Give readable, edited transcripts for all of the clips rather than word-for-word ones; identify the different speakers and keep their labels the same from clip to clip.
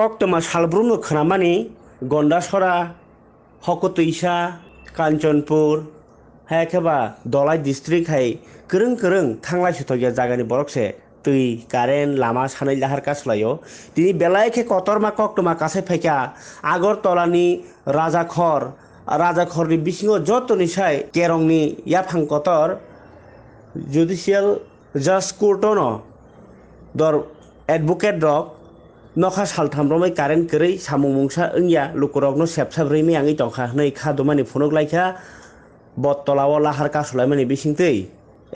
Speaker 1: কক্তমা সালব্রুনো খানামানি Gandacherra হকতৈসা Kanchanpur হেকেबा Dalai district हाय गोरों गोरों थांलाय सुथगिया जागानि बरकसे तै कारेन्ट लामा सानै लाहार कासलायो दिनै बेलायखे कतरमा कक्तमा कासे फैका आगरतलानि राजाखरनि बिसिङाव जतनिसाय केरंनि याफां कतर जुडिशियेल जाज कोर्टनो दर एडभोकेट रक नखा सालथामब्रमै कारेन्ट गरै सामुं मुंसा ओंया लुकुरकनो सेबसाब्रै मियाङै दंखा नै खादुमानि फुनुगलायखा बत्तलाव लाहार कासलायमानि बिसिंतै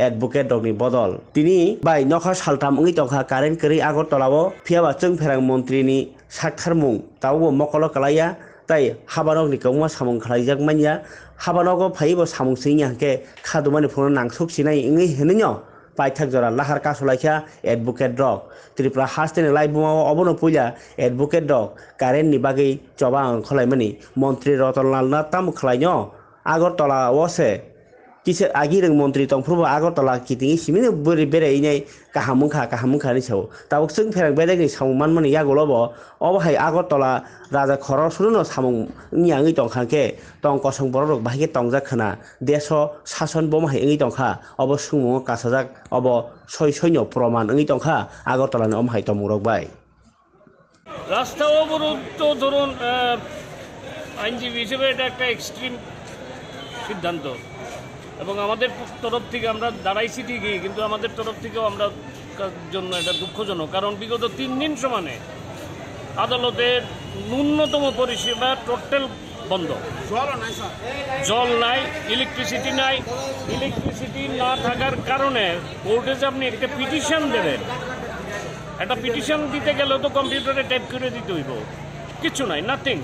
Speaker 1: एडभोकेट रकनि बदल तिनि बाय नखा सालथाम ओंयै दंखा कारेन्ट गरै आगरतलाव फियाबा चोंफेरां मन्त्रिनि साक्षारमुं तावबो मकल कलाया ताई हाबानगनि कौमा सामुं खालायजाक मानिया हाबानगो फाइबो सामुं सैयाके खादुमानि फुनु नांसुकसिनाय ओंयै होनैनो पाइथाक जरा लाहार कासलायखा एडभोकेट रक त्रिपुरा हास्टेन लाइबुङाव अबनो पुइला एडभोकेट रक कारेन्टनि बागै चबा खलायमानि मन्त्रि रतनलाल नाथ तामु खलायनो आगरतला वसे किसे आगिरं मन्त्रि तंफ्रुबो आगरतला कितिङै सिमिनो बोरै बेरायनाय काहामुखा निसाव ताव जों फेरां बेरायनि सामुं मानमानि यागलबो अबहाय आगरतला राजा खरर सुनो सामुं नियाङै दंखाके तं कसं बरक बाहायके तंजाखोना देश शासन बमहाय ओंयै दंखा अब सुमुङो कासाजाक अब सैन्य प्रमाण ओंयै दंखा आगरतलानि अमहाय तमुरक बाय
Speaker 2: রাস্তা অবরোধ তো ধরুন আইনজীবী হিসেবে এটা একটা এক্সট্রিম সিদ্ধান্ত এবং আমাদের তরফ থেকে আমরা দাঁড়াইছি ঠিকই কিন্তু আমাদের তরফ থেকেও আমরা জন্য এটা দুঃখজনক কারণ বিগত 3 দিন সমানে আদালতের ন্যূনতম পরিষেবা টোটাল বন্ধ জল নাই ইলেকট্রিসিটি নাই ইলেকট্রিসিটি না থাকার কারণে কোর্টে যে আপনি একটা পিটিশন দেবেন একটা পিটিশন দিতে গেলেও তো কম্পিউটারে টাইপ করে দিতে হইব কিছু নাই নাথিং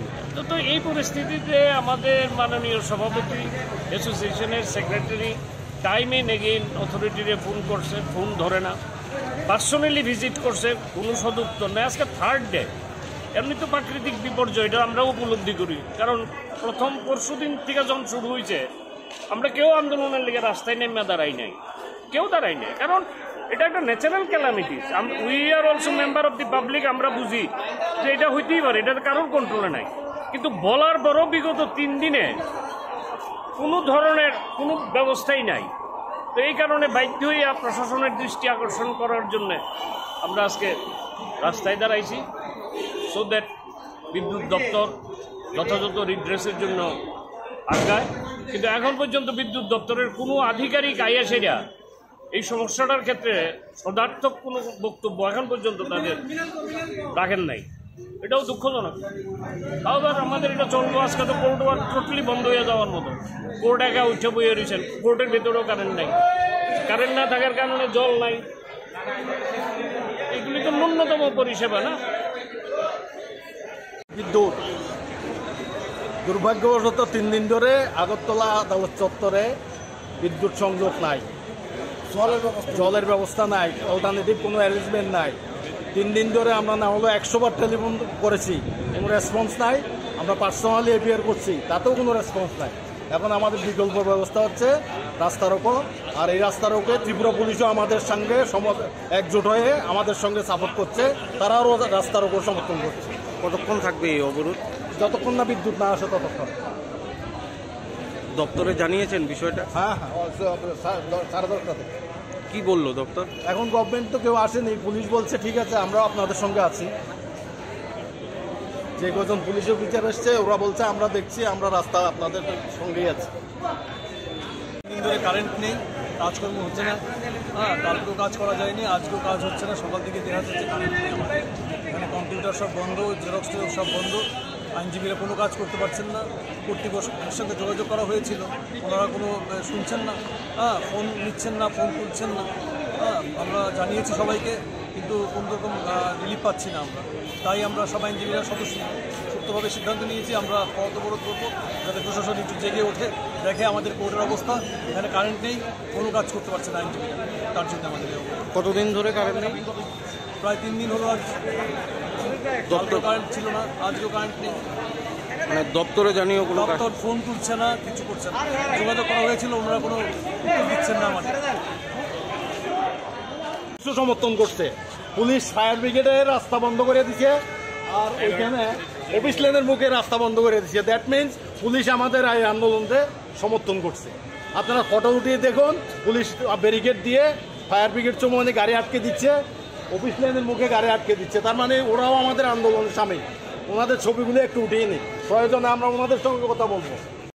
Speaker 2: তো এই পরিস্থিতিতে আমাদের মাননীয় সভাপতি অ্যাসোসিয়েশনের সেক্রেটারি টাইম এন্ড এগেইন অথরিটিরে ফোন করছে ফোন ধরে না পার্সোনালি ভিজিট করছে কোনো সদুত্তর নেই আজকে 3rd ডে এমনি তো প্রাকৃতিক বিপর্যয় এটা আমরাও উপলব্ধি করি কারণ প্রথম পরশুদিন থেকে যখন শুরু হয়েছে আমরা কেউ আন্দোলনের লেগে রাস্তায় নেমে দাঁড়াই নাই কেউ দাঁড়াই নাই কারণ এটা একটা natural calamities we are also member of the public আমরা বুঝি যে এটা হইতেই পারে এটা কারোর কন্ট্রোলে নাই কিন্তু বলার পরও বিগত 3 দিনে কোনো ধরনের কোনো ব্যবস্থাই নাই তো এই কারণে বাধ্য হয়ে প্রশাসনের দৃষ্টি আকর্ষণ করার জন্য আমরা আজকে রাস্তায় দাঁড়াইছি সো দ্যাট বিদ্যুৎ দপ্তর যথাযথ রিড্রেসের জন্য আগায় কিন্তু এখন পর্যন্ত বিদ্যুৎ দপ্তরের কোনো আধিকারিক আইএসএরা এই সমস্যাটার ক্ষেত্রে সদার্থক কোনো বক্তব্য এখন পর্যন্ত তাদের রাখেন নাই এটাও দুঃখজনক তাও আমাদের এটা চলবো আজকে তো কোর্ট টোটালি বন্ধ হয়ে যাওয়ার মতো কোর্ট একা উঠে বইয়ে রয়েছেন কোর্টের ভেতরেও কারেন্ট নাই কারেন্ট না থাকার কারণে জল নাই এগুলি তো ন্যূনতম পরিষেবা না
Speaker 3: বিদ্যুৎ দুর্ভাগ্যবশত 3 দিন ধরে আগরতলা আদালত চত্বরে বিদ্যুৎ সংযোগ নাই জলের ব্যবস্থা নাই অল্টারনেটিভ কোনো অ্যারেঞ্জমেন্ট নাই 3 দিন ধরে আমরা না হলো 100 বার টেলিফোন করেছি কোনো রেসপন্স নাই আমরা পার্সোনালি এপিআর করছি তাতেও কোনো রেসপন্স নাই এখন আমাদের বিকল্প ব্যবস্থা হচ্ছে রাস্তা রোকো আর এই রাস্তা রোকে ত্রিপুরা পুলিশও আমাদের সঙ্গে একজোট হয়ে আমাদের সঙ্গে সাপোর্ট করছে তারাও রাস্তা রোকোর সমর্থন করছে
Speaker 4: কতক্ষণ থাকবে এই অবরোধ
Speaker 3: যতক্ষণ না বিদ্যুৎ না আসে ততক্ষণ
Speaker 4: দপ্তরে জানিয়েছেন বিষয়টা
Speaker 3: হ্যাঁ 10:30 থেকে
Speaker 4: কি বললো দপ্তর
Speaker 3: এখন গভর্নমেন্ট তো কেউ আসেনি পুলিশ বলছে ঠিক আছে আমরাও আপনাদের সঙ্গে আছি যে কজন পুলিশ অফিসার এসছে ওরা বলছে আমরা দেখছি আমরা রাস্তা আপনাদের সঙ্গেই আছি
Speaker 5: দিন ধরে কারেন্ট নেই কাজকর্ম হচ্ছে না কালকেও কাজ করা যায়নি আজকেও কাজ হচ্ছে না সকাল থেকে দেখা যাচ্ছে কারেন্ট নেই আমার এখানে কম্পিউটার সব বন্ধ জেরক্স সব বন্ধ আইনজীবীরা কোনো কাজ করতে পারছেন না কর্তৃপক্ষের সঙ্গে যোগাযোগ করা হয়েছিল ওনারা কোনো শুনছেন না ফোন নিচ্ছেন না ফোন তুলছেন না আমরা জানিয়েছি সবাইকে কিন্তু কোনোরকম রিলিফ পাচ্ছি না আমরা তাই আমরা সব আইনজীবীরা সুপ্তভাবে সিদ্ধান্ত নিয়েছি আমরা পথ অবরোধ করবো যাতে প্রশাসন একটু জেগে ওঠে দেখে আমাদের কোর্টের অবস্থা এখানে কারেন্ট নেই কোনো কাজ করতে পারছে না আইনজীবীরা তার জন্য আমাদের
Speaker 4: কতদিন ধরে কারেন্ট নেই
Speaker 5: প্রায় 3 দিন হলো আজ দপ্তর কারেন্ট ছিল না আজকেও কারেন্ট নেই
Speaker 4: মানে দপ্তরে জানিয়েও কোনো
Speaker 5: দপ্তর ফোন তুলছে না কিছু করছে না যোগাযোগ করা হয়েছিল ওনারা কোনো উত্তর দিচ্ছেন না আমাদের
Speaker 3: সমর্থন করছে পুলিশ ফায়ার ব্রিগেডের রাস্তা বন্ধ করে দিছে আর ওইখানে অফিস লেনের মুখে রাস্তা বন্ধ করে দিচ্ছে। দ্যাট মিনস পুলিশ আমাদের এই আন্দোলনকে সমর্থন করছে। আপনারা ফটো উঠিয়ে দেখুন, পুলিশ ব্যারিকেড দিয়ে ফায়ার ব্রিগেড চৌমনি গাড়ি আটকে দিচ্ছে, অফিস লেনের মুখে গাড়ি আটকে দিচ্ছে। তার মানে ওরাও আমাদের আন্দোলনের সামিল। ওনাদের ছবিগুলো একটু উঠিয়ে নিই, প্রয়োজনে আমরা ওনাদের সঙ্গে কথা বলবো।